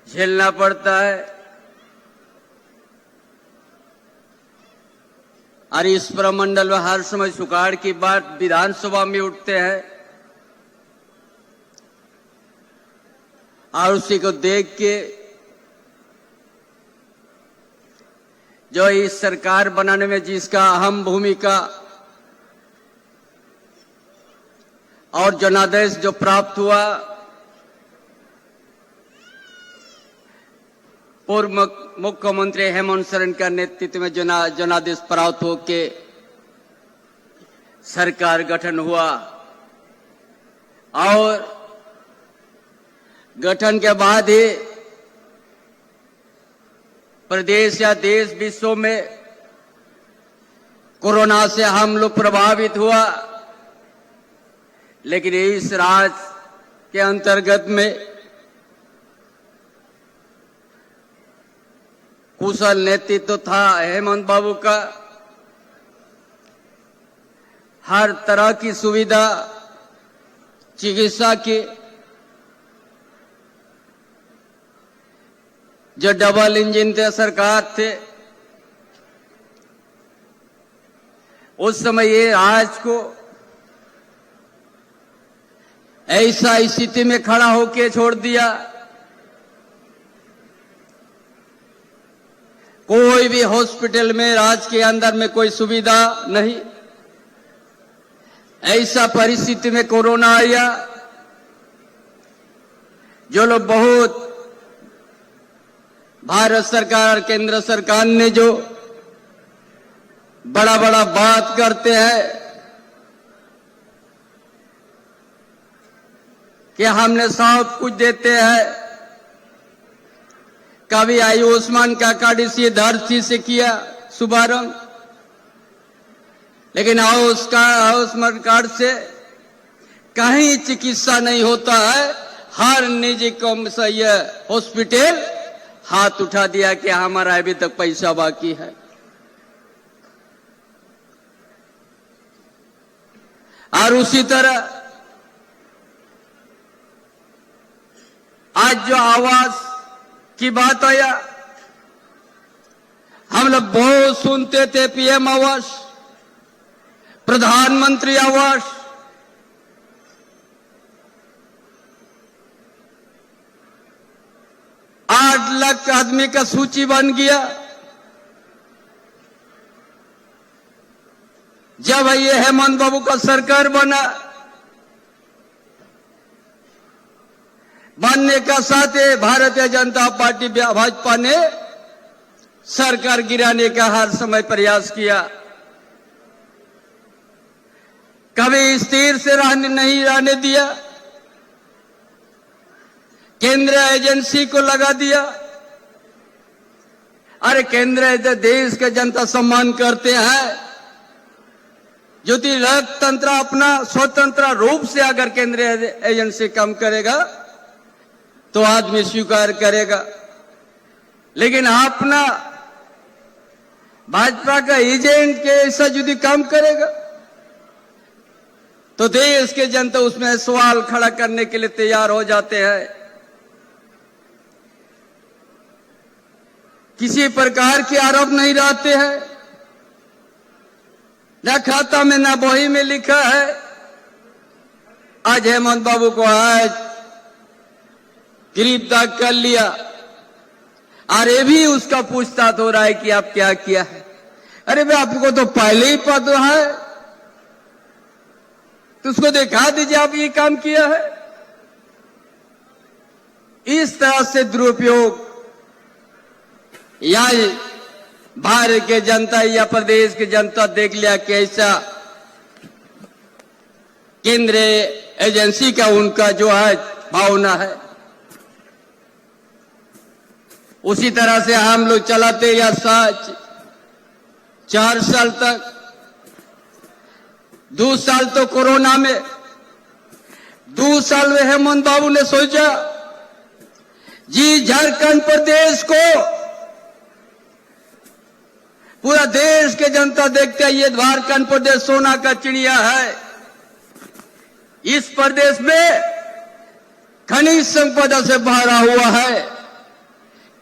झेलना पड़ता है। और इस प्रमंडल में हर समय सुखाड़ की बात विधानसभा में उठते हैं और उसी को देख के जो इस सरकार बनाने में जिसका अहम भूमिका और जनादेश जो प्राप्त हुआ, पूर्व मुख्यमंत्री हेमंत सोरेन का नेतृत्व में जनादेश प्राप्त होके सरकार गठन हुआ और गठन के बाद ही प्रदेश या देश विश्व में कोरोना से हम लोग प्रभावित हुआ, लेकिन इस राज के अंतर्गत में कुशल नेतृत्व था हेमंत बाबू का। हर तरह की सुविधा चिकित्सा की जो डबल इंजन थे सरकार थे, उस समय ये आज को ऐसा स्थिति में खड़ा होके छोड़ दिया। कोई भी हॉस्पिटल में राज्य के अंदर में कोई सुविधा नहीं, ऐसा परिस्थिति में कोरोना आया। जो लोग बहुत भारत सरकार केंद्र सरकार ने जो बड़ा बड़ा बात करते हैं कि हमने सब कुछ देते हैं, कभी आयुष्मान का कार्ड से धरती से किया शुभारंभ, लेकिन आयुष्मान कार्ड से कहीं चिकित्सा नहीं होता है। हर निजी हॉस्पिटल हाथ उठा दिया कि हमारा अभी तक पैसा बाकी है। और उसी तरह आज जो आवास की बात आया, हम लोग बहुत सुनते थे पीएम आवास, प्रधानमंत्री आवास, आठ लाख आदमी का सूची बन गया। जब ये हेमंत बाबू का सरकार बनने का साथ भारतीय जनता पार्टी भाजपा ने सरकार गिराने का हर समय प्रयास किया। कभी स्थिर से नहीं रहने दिया, केंद्रीय एजेंसी को लगा दिया। अरे केंद्र देश के जनता सम्मान करते हैं, यदि लोकतंत्र अपना स्वतंत्र रूप से अगर केंद्रीय एजेंसी काम करेगा तो आदमी स्वीकार करेगा, लेकिन अपना भाजपा का एजेंट के ऐसा यदि काम करेगा तो देश के जनता उसमें सवाल खड़ा करने के लिए तैयार हो जाते हैं। किसी प्रकार के आरोप नहीं रहते हैं, न खाता में न बही में लिखा है। आज हेमंत बाबू को आज गिरफ्तार कर लिया और ये भी उसका पूछताछ हो रहा है कि आप क्या किया है। अरे भाई आपको तो पहले ही पता है, तो उसको दिखा दीजिए आप ये काम किया है। इस तरह से दुरुपयोग या भारत के जनता या प्रदेश की जनता देख लिया कि ऐसा केंद्रीय एजेंसी का उनका जो है भावना है। उसी तरह से हम लोग चलाते या 4 साल तक, 2 साल तो कोरोना में, 2 साल में हेमंत बाबू ने सोचा जी झारखंड प्रदेश को पूरा देश के जनता देखते हैं ये झारखंड प्रदेश सोना का चिड़िया है। इस प्रदेश में खनिज संपदा से भरा हुआ है,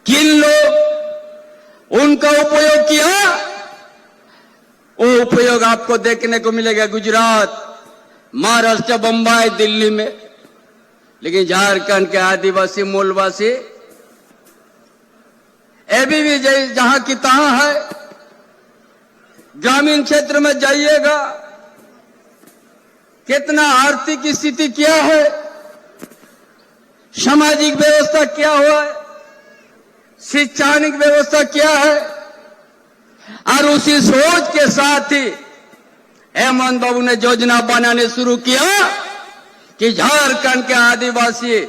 किन लोग उनका उपयोग किया, वो उपयोग आपको देखने को मिलेगा गुजरात, महाराष्ट्र, बंबई, दिल्ली में। लेकिन झारखंड के आदिवासी मूलवासी अभी भी जहां की तहां है। ग्रामीण क्षेत्र में जाइएगा, कितना आर्थिक स्थिति क्या है, सामाजिक व्यवस्था क्या हुआ है, शैक्षणिक व्यवस्था क्या है। और उसी सोच के साथ ही हेमंत बाबू ने योजना बनाने शुरू किया कि झारखंड के आदिवासी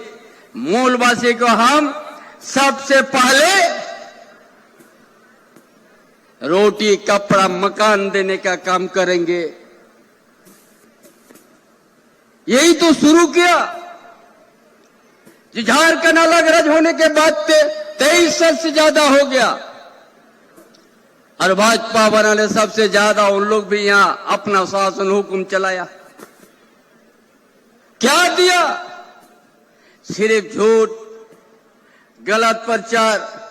मूलवासी को हम सबसे पहले रोटी, कपड़ा, मकान देने का काम करेंगे। यही तो शुरू किया। झारखंड अलग राज्य होने के बाद 23 साल से ज्यादा हो गया, और भाजपा बनाने सबसे ज्यादा उन लोग भी यहां अपना शासन हुक्म चलाया। क्या दिया? सिर्फ झूठ, गलत प्रचार।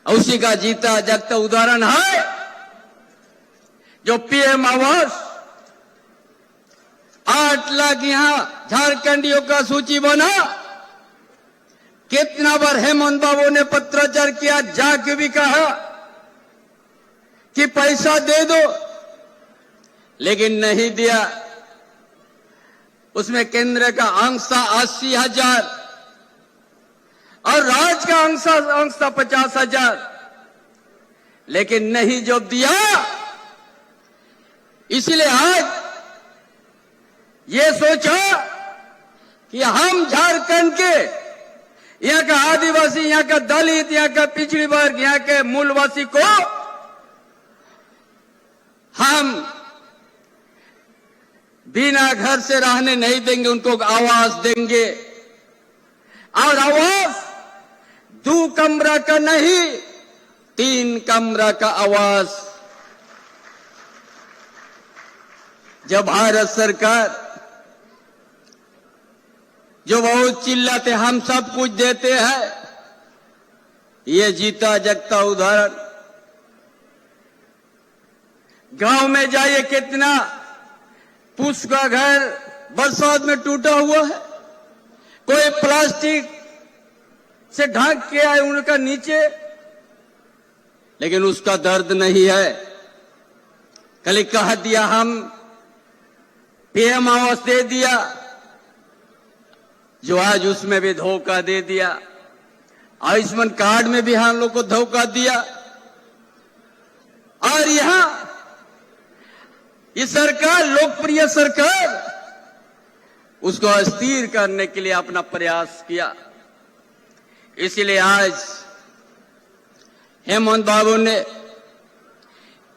उसी का जीता जागता उदाहरण है जो पीएम आवास, 8 लाख यहां झारखंडियों का सूची बना। कितना बार हेमंत बाबू ने पत्राचार किया, जाके भी कहा कि पैसा दे दो, लेकिन नहीं दिया। उसमें केंद्र का अंश था 80,000 और राज्य का अंश था 50,000, लेकिन नहीं जो दिया। इसलिए आज ये सोचा कि हम झारखंड के, यहाँ का आदिवासी, यहाँ का दलित, यहाँ का पिछड़ी वर्ग, यहाँ के मूलवासी को हम बिना घर से रहने नहीं देंगे, उनको आवास देंगे। और आवास 2 कमरा का नहीं, 3 कमरा का आवास। जब भारत सरकार जो बहुत चिल्लाते हम सब कुछ देते हैं, ये जीता जगता उदाहरण। गांव में जाइए, कितना पुष्प का घर बरसात में टूटा हुआ है, कोई प्लास्टिक से ढक के आए उनका नीचे, लेकिन उसका दर्द नहीं है। कल कह दिया हम पीएम आवास दे दिया, जो आज उसमें भी धोखा दे दिया। आयुष्मान कार्ड में भी हम लोग को धोखा दिया। और यहां ये सरकार, लोकप्रिय सरकार, उसको अस्थिर करने के लिए अपना प्रयास किया। इसलिए आज हेमंत बाबू ने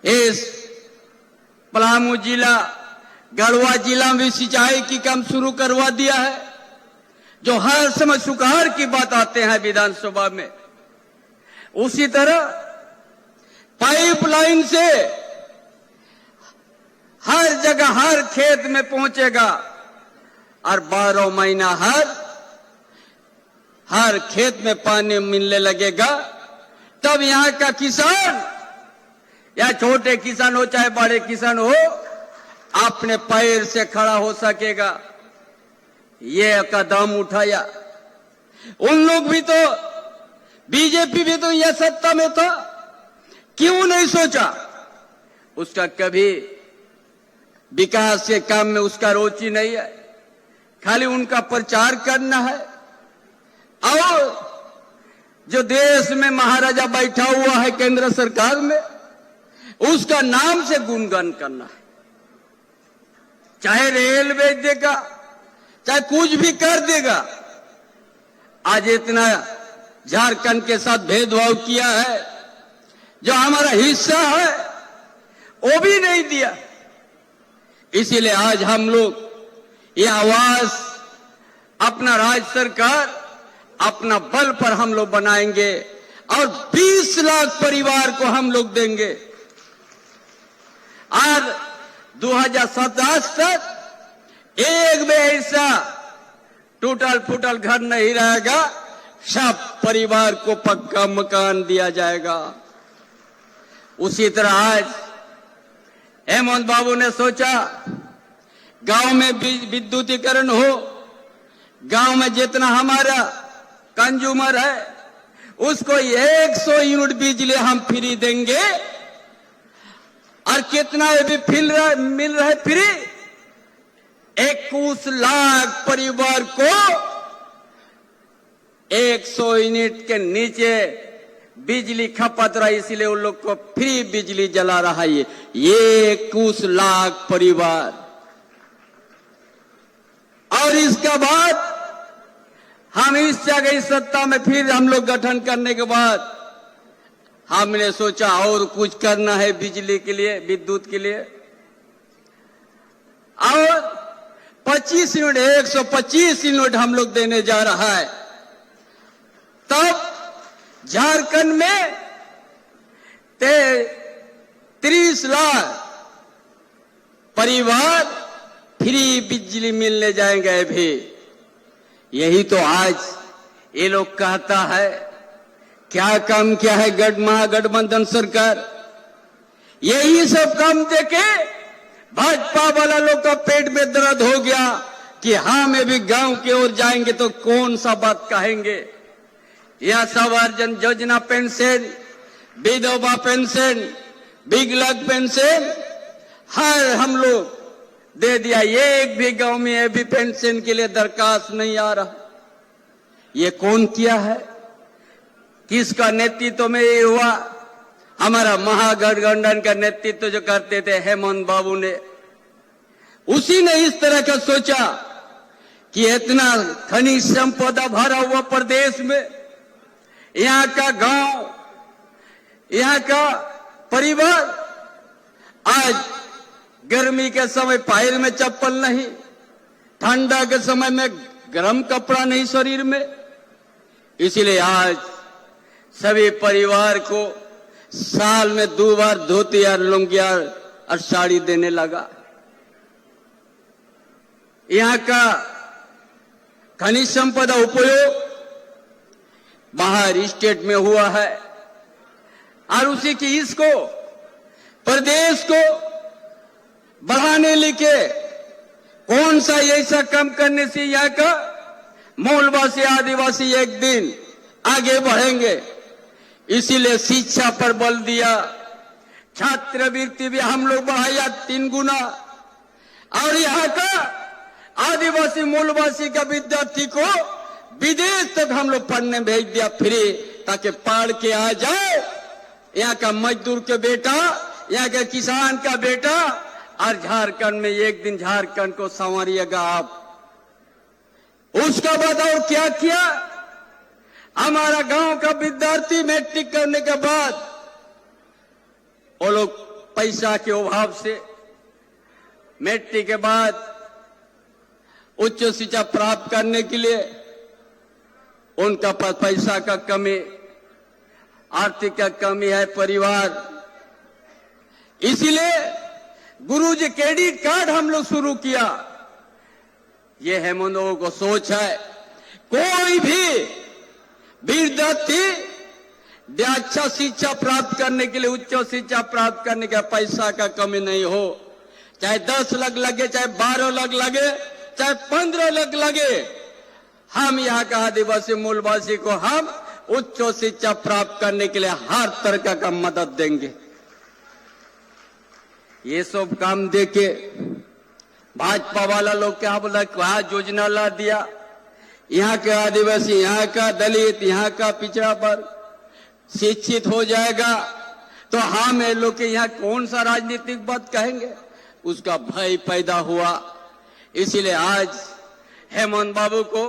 इस पलामू जिला, गढ़वा जिला में सिंचाई की काम शुरू करवा दिया है, जो हर समय सुधार की बात आते हैं विधानसभा में। उसी तरह पाइपलाइन से हर जगह, हर खेत में पहुंचेगा, और 12 महीना हर खेत में पानी मिलने लगेगा। तब यहाँ का किसान, या छोटे किसान हो चाहे बड़े किसान हो, अपने पैर से खड़ा हो सकेगा। ये कदम उठाया। उन लोग भी तो, बीजेपी भी तो यह सत्ता में था, क्यों नहीं सोचा? उसका कभी विकास के काम में उसका रुचि नहीं है, खाली उनका प्रचार करना है। और जो देश में महाराजा बैठा हुआ है केंद्र सरकार में, उसका नाम से गुणगान करना है। चाहे रेल बेच देगा, चाहे कुछ भी कर देगा। आज इतना झारखंड के साथ भेदभाव किया है, जो हमारा हिस्सा है वो भी नहीं दिया। इसीलिए आज हम लोग ये आवाज अपना राज्य सरकार, अपना बल पर हम लोग बनाएंगे, और 20 लाख परिवार को हम लोग देंगे। और 2027 तक एक भी ऐसा टूटल फूटल घर नहीं रहेगा। सब परिवार को पक्का मकान दिया जाएगा। उसी तरह आज हेमंत बाबू ने सोचा गांव में विद्युतीकरण हो, गांव में जितना हमारा कंज्यूमर है उसको 100 यूनिट बिजली हम फ्री देंगे। और कितना ये भी मिल रहा है फ्री, 21 लाख परिवार को 100 यूनिट के नीचे बिजली खपत रहा, इसलिए उन लोग को फ्री बिजली जला रहा है ये 21 लाख परिवार। और इसके बाद हम इस जगह सत्ता में फिर हम लोग गठन करने के बाद हमने सोचा और कुछ करना है बिजली के लिए, विद्युत के लिए। और 25 यूनिट 125 यूनिट हम लोग देने जा रहा है। तब झारखंड में 30 लाख परिवार फ्री बिजली मिलने जाएंगे भी। यही तो आज ये लोग कहता है क्या काम क्या है महागठबंधन सरकार। यही सब काम देके भाजपा वाला लोग का पेट में दर्द हो गया कि हम भी गांव की ओर जाएंगे तो कौन सा बात कहेंगे। यह सवार्जन योजना पेंशन, विधवा पेंशन, विकलांग पेंशन हर हम लोग दे दिया। एक भी गांव में ये भी पेंशन के लिए दरखास्त नहीं आ रहा। ये कौन किया है, किसका नेतृत्व में ये हुआ? हमारा महागठबंधन का नेतृत्व जो करते थे हेमंत बाबू ने, उसी ने इस तरह का सोचा कि इतना खनिज संपदा भरा हुआ प्रदेश में यहाँ का गांव, यहाँ का परिवार आज गर्मी के समय पैर में चप्पल नहीं, ठंडा के समय में गर्म कपड़ा नहीं शरीर में, इसलिए आज सभी परिवार को साल में 2 बार धोती और लुंगी और साड़ी देने लगा। यहाँ का खनिज संपदा उपयोग बाहर स्टेट में हुआ है और उसी की इसको प्रदेश को बढ़ाने लेके कौन सा ऐसा कम करने से यहाँ का मूलवासी आदिवासी एक दिन आगे बढ़ेंगे। इसीलिए शिक्षा पर बल दिया, छात्रवृत्ति भी हम लोग बढ़ाया 3 गुना और यहाँ का आदिवासी मूलवासी का विद्यार्थी को विदेश तक हम लोग पढ़ने भेज दिया फ्री, ताकि पढ़ के आ जाए यहाँ का मजदूर के बेटा, यहाँ के किसान का बेटा और झारखंड में एक दिन झारखंड को संवारिएगा आप। उसका बाद और क्या किया? हमारा गांव का विद्यार्थी मैट्रिक करने के बाद वो लोग पैसा के अभाव से मैट्रिक के बाद उच्च शिक्षा प्राप्त करने के लिए उनका पास पैसा का कमी, आर्थिक का कमी है परिवार, इसलिए गुरुजी क्रेडिट कार्ड हम लोग शुरू किया। ये हेमंत बाबू को सोच है कोई भी विद्यार्थी अच्छा शिक्षा प्राप्त करने के लिए, उच्च शिक्षा प्राप्त करने का पैसा का कमी नहीं हो, चाहे 10 लाख लगे, चाहे 12 लाख लगे, चाहे 15 लाख लगे, हम यहाँ का आदिवासी मूलवासी को हम उच्च शिक्षा प्राप्त करने के लिए हर तरह का मदद देंगे। ये सब काम देके भाजपा वाला लोग क्या बोला, क्या योजना ला दिया, यहाँ के आदिवासी, यहाँ का दलित, यहाँ का पिछड़ा वर्ग शिक्षित हो जाएगा तो हम ये लोग के यहाँ कौन सा राजनीतिक बात कहेंगे, उसका भय पैदा हुआ। इसीलिए आज हेमंत बाबू को,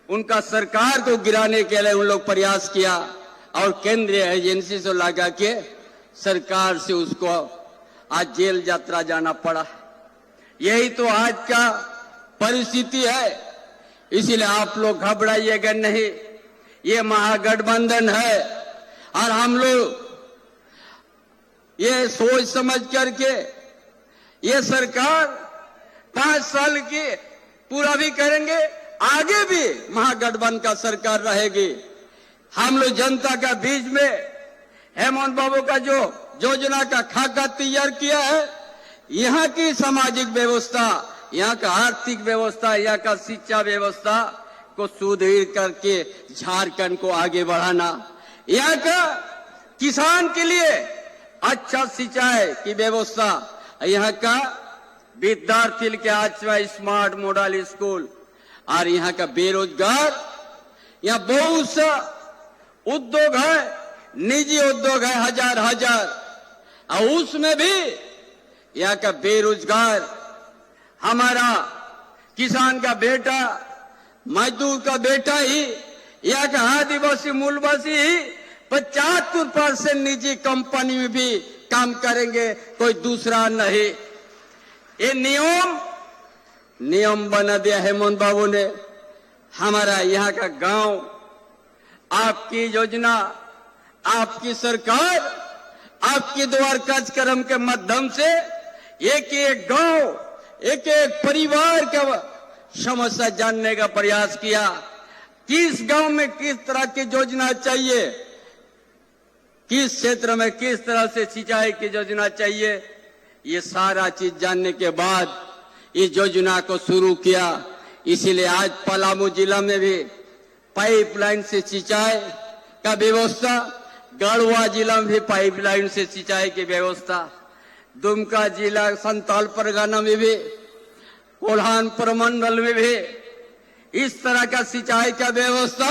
उनका सरकार को गिराने के लिए उन लोग प्रयास किया और केंद्रीय एजेंसी से लगा के सरकार से उसको आज जेल यात्रा जाना पड़ा। यही तो आज का परिस्थिति है। इसीलिए आप लोग घबराइएगा नहीं, ये महागठबंधन है और हम लोग ये सोच समझ करके ये सरकार 5 साल की पूरा भी करेंगे आगे भी महागठबंधन का सरकार रहेगी। हम लोग जनता का बीच में हेमंत बाबू का जो योजना का खाका तैयार किया है, यहाँ की सामाजिक व्यवस्था, यहाँ का आर्थिक व्यवस्था, यहाँ का शिक्षा व्यवस्था को सुदृढ़ करके झारखंड को आगे बढ़ाना, यहाँ का किसान के लिए अच्छा सिंचाई की व्यवस्था, यहाँ का विद्यार्थी के अच्छा स्मार्ट मॉडल स्कूल, और यहाँ का बेरोजगार, यहाँ बहुत सा उद्योग है, निजी उद्योग है हजार हजार, और उसमें भी यहाँ का बेरोजगार, हमारा किसान का बेटा, मजदूर का बेटा ही, यहाँ का आदिवासी मूलवासी ही 75% निजी कंपनी में भी काम करेंगे, कोई दूसरा नहीं। ये नियम बना दिया हेमंत बाबू ने। हमारा यहाँ का गांव, आपकी योजना, आपकी सरकार, आपके द्वार कार्यक्रम के माध्यम से एक एक गांव, एक एक परिवार का समस्या जानने का प्रयास किया। किस गांव में किस तरह की योजना चाहिए, किस क्षेत्र में किस तरह से सिंचाई की योजना चाहिए, ये सारा चीज जानने के बाद इस योजना को शुरू किया। इसीलिए आज पलामू जिला में भी पाइपलाइन से सिंचाई का व्यवस्था, गढ़वा जिला में भी पाइपलाइन से सिंचाई की व्यवस्था, दुमका जिला संताल परगना में भी, कोल्हान प्रमंडल में भी इस तरह का सिंचाई का व्यवस्था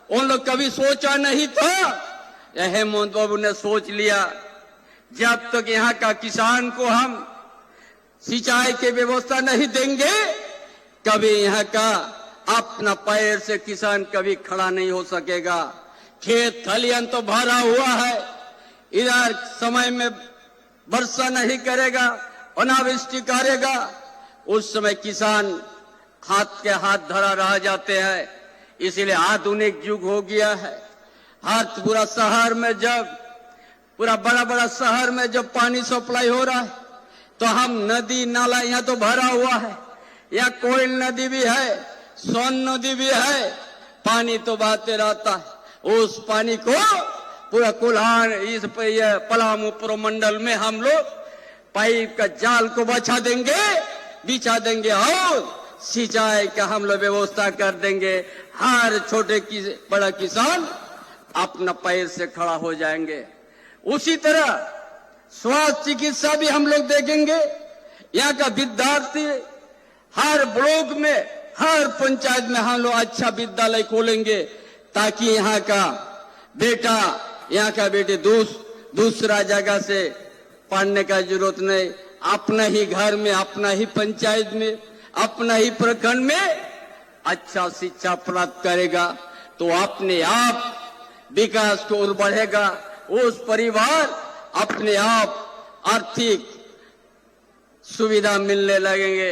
उन लोग कभी सोचा नहीं था। हेमंत बाबू ने सोच लिया, जब तक यहाँ का किसान को हम सिंचाई की व्यवस्था नहीं देंगे, कभी यहाँ का अपना पैर से किसान कभी खड़ा नहीं हो सकेगा। खेत खलियान तो भरा हुआ है, इधर समय में वर्षा नहीं करेगा, अनावृष्टि करेगा, उस समय किसान हाथ के हाथ धरा रह जाते हैं। इसलिए आधुनिक युग हो गया है। हर पूरा शहर में जब पूरा बड़ा बड़ा शहर में जब पानी सप्लाई हो रहा है, तो हम नदी नाला यहाँ तो भरा हुआ है, यहाँ कोयल नदी भी है, सोन नदी भी है, पानी तो बहते रहता है। उस पानी को पूरा कोल्हान इस पलामू प्रमंडल में हम लोग पाइप का जाल को बिछा देंगे और सिंचाई का हम लोग व्यवस्था कर देंगे। हर छोटे बड़ा किसान अपना पैर से खड़ा हो जाएंगे। उसी तरह स्वास्थ्य चिकित्सा भी हम लोग देखेंगे। यहाँ का विद्यार्थी हर ब्लॉक में, हर पंचायत में हम लोग अच्छा विद्यालय खोलेंगे, ताकि यहाँ का बेटा, यहाँ का बेटे दूसरा जगह से पढ़ने का जरूरत नहीं, अपना ही घर में, अपना ही पंचायत में, अपना ही प्रखंड में अच्छा शिक्षा प्राप्त करेगा, तो अपने आप विकास की ओर बढ़ेगा। उस परिवार अपने आप आर्थिक सुविधा मिलने लगेंगे।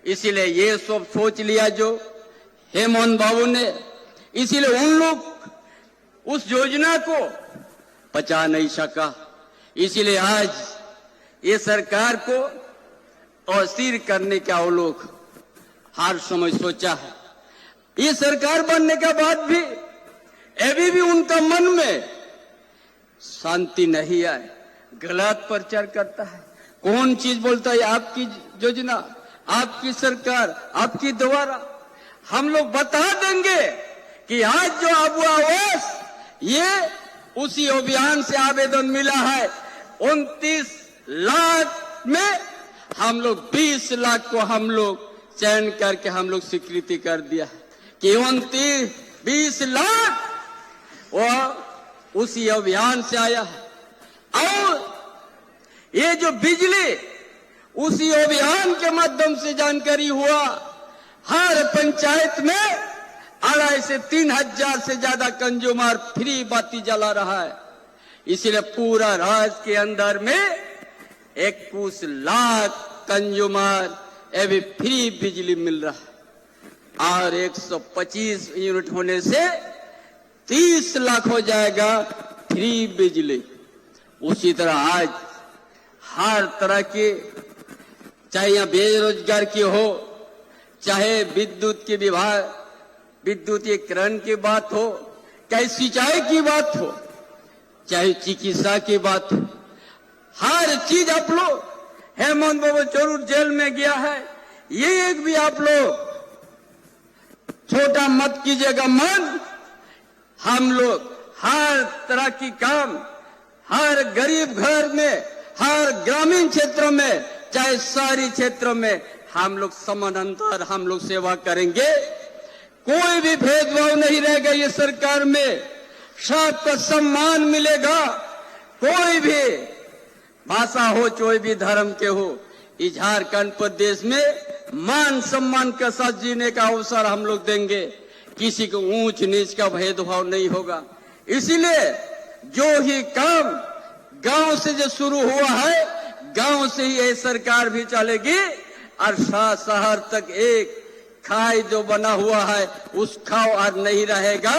इसीलिए ये सब सोच लिया जो हेमंत बाबू ने, इसीलिए उन लोग उस योजना को पचा नहीं सका। इसीलिए आज ये सरकार को अस्थिर करने का वो लोग हर समय सोचा है। ये सरकार बनने के बाद भी अभी भी उनका मन में शांति नहीं आए, गलत प्रचार करता है। कौन चीज बोलता है आपकी योजना, आपकी सरकार, आपकी द्वारा। हम लोग बता देंगे कि आज जो अबुआ आवास, ये उसी अभियान से आवेदन मिला है। 29 लाख में हम लोग 20 लाख को हम लोग चयन करके हम लोग स्वीकृति कर दिया है कि 20 लाख वो उसी अभियान से आया है। और ये जो बिजली उसी अभियान के माध्यम से जानकारी हुआ। हर पंचायत में 2,500 से 3,000 से ज्यादा कंज्यूमर फ्री बाती जला रहा है। इसलिए पूरा राज्य के अंदर में 21 लाख कंज्यूमर अभी फ्री बिजली मिल रहा है, और 125 यूनिट होने से 30 लाख हो जाएगा फ्री बिजली। उसी तरह आज हर तरह की, चाहे यहाँ बेरोजगार की हो, चाहे विद्युत के विभाग विद्युतीकरण की बात हो, चाहे सिंचाई की बात हो, चाहे चिकित्सा की बात हो, हर चीज आप लोग, हेमंत बाबू जरूर जेल में गया है, ये एक भी आप लोग छोटा मत कीजिएगा मन। हम लोग हर तरह की काम, हर गरीब घर में, हर ग्रामीण क्षेत्र में, चाहे शहरी क्षेत्रों में, हम लोग समानांतर हम लोग सेवा करेंगे। कोई भी भेदभाव नहीं रहेगा ये सरकार में, सबका सम्मान मिलेगा। कोई भी भाषा हो, कोई भी धर्म के हो, इस झारखंड प्रदेश में मान सम्मान के साथ जीने का अवसर हम लोग देंगे। किसी को ऊंच नीच का भेदभाव नहीं होगा। इसीलिए जो ही काम गांव से जो शुरू हुआ है, गांव से ही ये सरकार भी चलेगी और शहर तक एक खाई जो बना हुआ है उस खाओ और नहीं रहेगा।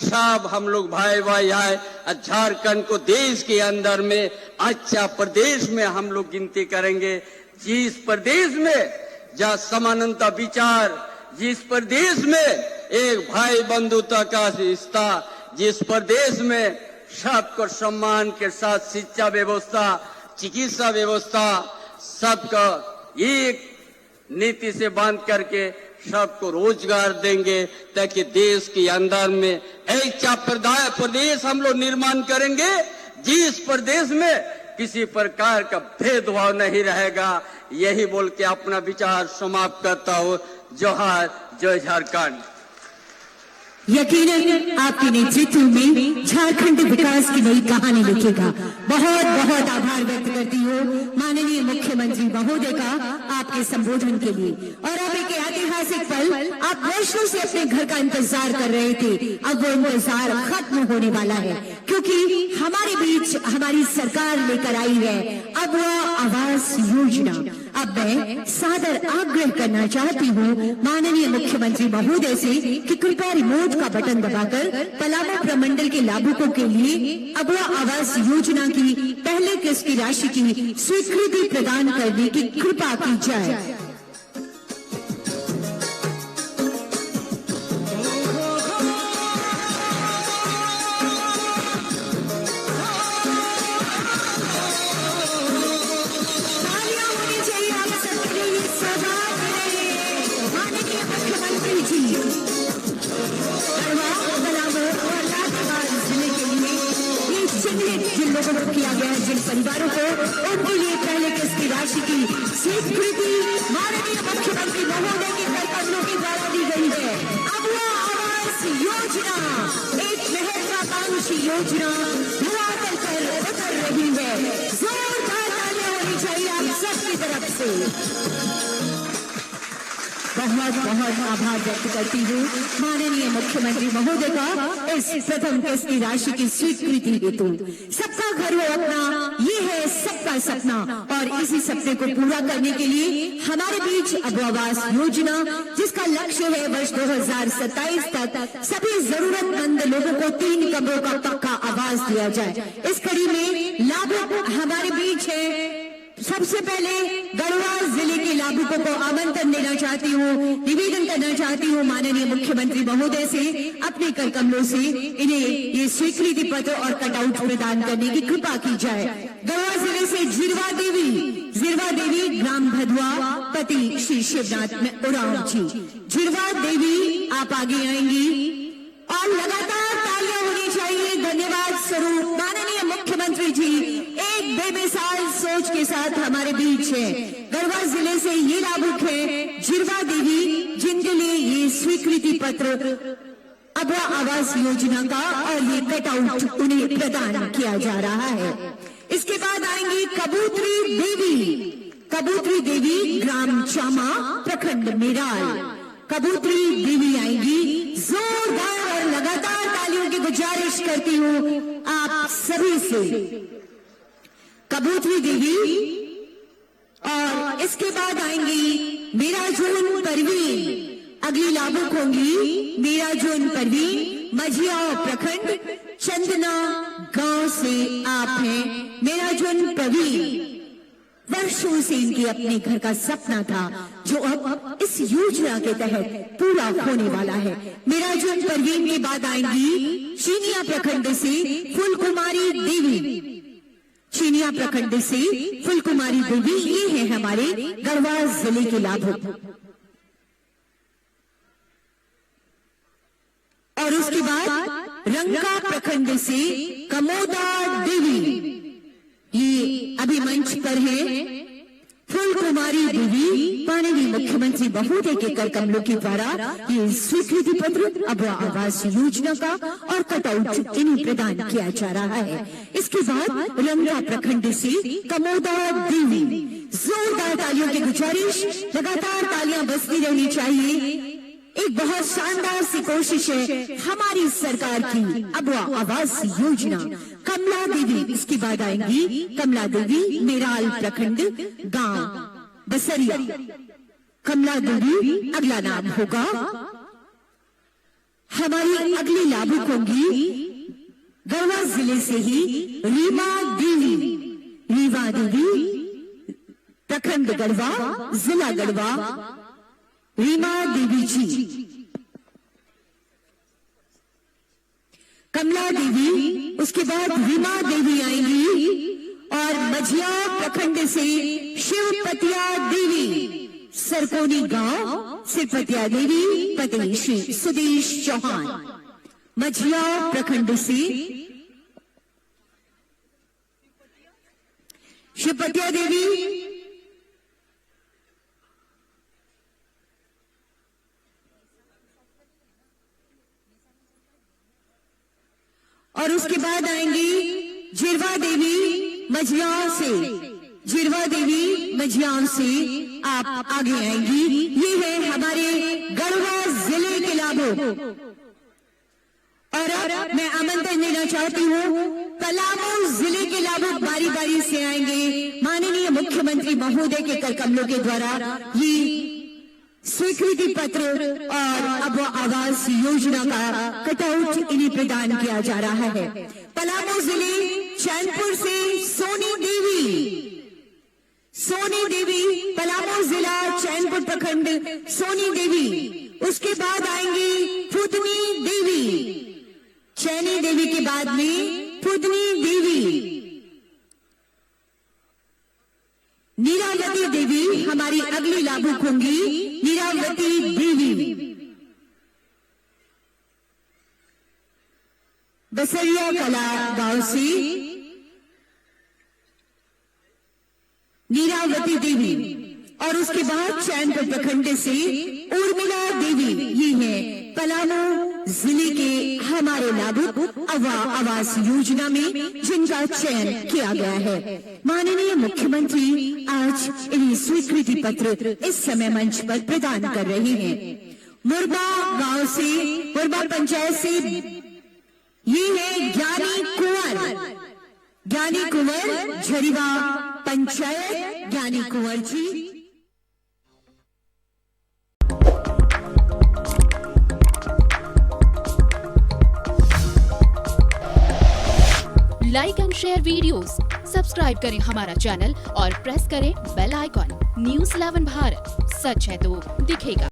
सब हम लोग भाई भाई है। झारखंड को देश के अंदर में अच्छा प्रदेश में हम लोग गिनती करेंगे। जिस प्रदेश में जहाँ समानता विचार, जिस प्रदेश में एक भाई बंधुता का रिश्ता, जिस प्रदेश में सबको सम्मान के साथ शिक्षा व्यवस्था, चिकित्सा व्यवस्था, सबका एक नीति से बांध करके सबको रोजगार देंगे, ताकि देश के अंदर में एक प्रदेश हम लोग निर्माण करेंगे जिस प्रदेश में किसी प्रकार का भेदभाव नहीं रहेगा। यही बोल के अपना विचार समाप्त करता हूँ। जोहार, जय झारखंड। यकीनन आपके नेतृत्व में झारखंड विकास की नई कहानी लिखेगा। बहुत बहुत आभार व्यक्त करती हूँ माननीय मुख्यमंत्री महोदय का आपके संबोधन के लिए। और अब एक ऐतिहासिक पल, आप वर्षों से अपने घर का इंतजार कर रहे थे, अब वो इंतजार खत्म होने वाला है, क्योंकि हमारे बीच हमारी सरकार लेकर आई है अब वह आवास योजना। अब मैं सादर आग्रह करना चाहती हूँ माननीय मुख्यमंत्री महोदय से कि कृपया रिमोट का बटन दबाकर पलामू प्रमंडल के लाभुकों के लिए अबुआ आवास योजना की पहले किस्त की राशि की स्वीकृति प्रदान करने की कृपा की जाए। जिन लोगों को किया गया है, जिन परिवारों को, उनके लिए पहले किस्त की राशि की स्वीकृति माननीय मुख्यमंत्री महोदय के कदमों के द्वारा दी गई है। अबुआ आवास योजना एक महत्वाकांक्षी योजना धरातल पर उतर रही है। जोरदार तालियां होनी चाहिए आप सबकी तरफ से। बहुत बहुत आभार व्यक्त करती हूँ माननीय मुख्यमंत्री महोदय का इस प्रथम किस्त की राशि की स्वीकृति हेतु। सबका घर हो अपना, ये है सबका सपना, और इसी सपने को पूरा करने के लिए हमारे बीच अबुआ आवास योजना, जिसका लक्ष्य है वर्ष 2027 तक सभी जरूरतमंद लोगों को 3 कमरों का पक्का आवास दिया जाए। इस कड़ी में लाभुक हमारे बीच है। सबसे पहले गढ़वा जिले के लाभुकों को आमंत्रण देना चाहती हूँ, निवेदन करना चाहती हूँ माननीय मुख्यमंत्री महोदय से अपने कर कमलों से इन्हें ये स्वीकृति पत्र और कटआउट प्रदान करने की कृपा की जाए। गढ़वा जिले से जिरवा देवी ग्राम भदुआ, पति श्री शिवनाथ में उरांव जी। जिरवा देवी आप आगे आएंगी और लगातार तालियां होनी चाहिए धन्यवाद स्वरूप। माननीय मुख्यमंत्री जी एक बेमिसाल सोच के साथ हमारे बीच है। गढ़वा जिले से ये लाभुक है जिरवा देवी, जिनके लिए ये स्वीकृति पत्र अबुआ आवास योजना का और ये कटआउट उन्हें प्रदान किया जा रहा है। इसके बाद आएंगी कबूतरी देवी ग्राम चामा, प्रखंड मेराल। कबूतरी देवी आएंगी। जोरदार और लगातार तालियों की गुजारिश करती हूँ आप सभी से, कबूतरी देवी। और इसके बाद आएंगी मेराजून परवीन। अगली लाभुक होंगी मेराजून परवीन, मझियाओ प्रखंड, चंदना गांव से आप हैं मेराजून परवीन। वर्षों से इनके अपने घर का सपना था, जो अब इस योजना के तहत पूरा होने वाला है। मेरा जून परवीन के बाद आएंगी चीनिया प्रखंड से फूलकुमारी देवी। चीनिया प्रखंड से फूलकुमारी देवी, ये है हमारे गढ़वा जिले के लाभुक। और उसके बाद रंगा प्रखंड से कमोदा देवी, ये अभी मंच पर है। फूलकुमारी देवी माननीय मुख्यमंत्री महोदय के कर कमलों के द्वारा ये स्वीकृति पत्र अब आवास योजना का और कटआउट इन्हें प्रदान किया जा रहा है। इसके बाद रंगा प्रखंड से कमोदा देवी, जोरदार तालियों की गुजारिश, लगातार तालियां बजती रहनी चाहिए। एक बहुत शानदार सी कोशिश है हमारी सरकार की अब आवास योजना। कमला देवी इसके बाद आएंगी। कमला देवी मेराल प्रखंड गांव बसरिया। कमला देवी अगला नाम होगा। हमारी अगली लाभुक होंगी गढ़वा जिले से ही रीमा देवी। रीमा देवी प्रखंड गढ़वा, जिला गढ़वा, रीमा देवी जी। कमला देवी, उसके बाद रीमा देवी आएंगी। और मझिया प्रखंड से शिवपतिया देवी, सरकोनी गांव, शिवपतिया देवी पति श्री सुदेश चौहान। मझिया प्रखंड से शिवपतिया देवी, और उसके बाद आएंगी जिरवा देवी मझियाओं से। जिरवा देवी मझियाओं से आप आगे आएंगी। ये है हमारे गढ़वा जिले के लाभुक। और अब मैं आमंत्रण देना चाहती हूँ पलामू जिले के लाभुक बारी बारी से आएंगे। माननीय मुख्यमंत्री महोदय के कर कमलों के द्वारा ये स्वीकृति पत्र और अब आवास योजना का कटआउट इन्हें प्रदान किया जा रहा है। पलामू जिले चैनपुर से सोनी देवी। सोनी देवी पलामू जिला चैनपुर प्रखंड सोनी देवी। उसके बाद आएंगी फुदनी देवी। चैनी देवी के बाद में फुदनी देवी। नीरावती देवी हमारी अगली लाभुक होंगी। नीरावती देवी बसरिया कला गांव से नीरावती देवी। और उसके बाद चैनपुर प्रखंड से उर्मिला देवी। ये है पलामू जिले के हमारे लाभुक आवास योजना में जिनका चयन किया गया है। माननीय मुख्यमंत्री आज इन्हें स्वीकृति पत्र इस समय मंच पर प्रदान कर रहे हैं। मुरबा गांव से, मुरबा पंचायत से ये है ज्ञानी कुंवर। ज्ञानी कुंवर Jhariwa Panchayat, Gyani Kunwar ji. Like and share videos, subscribe करें हमारा चैनल और प्रेस करें बेल आइकॉन। न्यूज़ 11 भारत, सच है तो दिखेगा।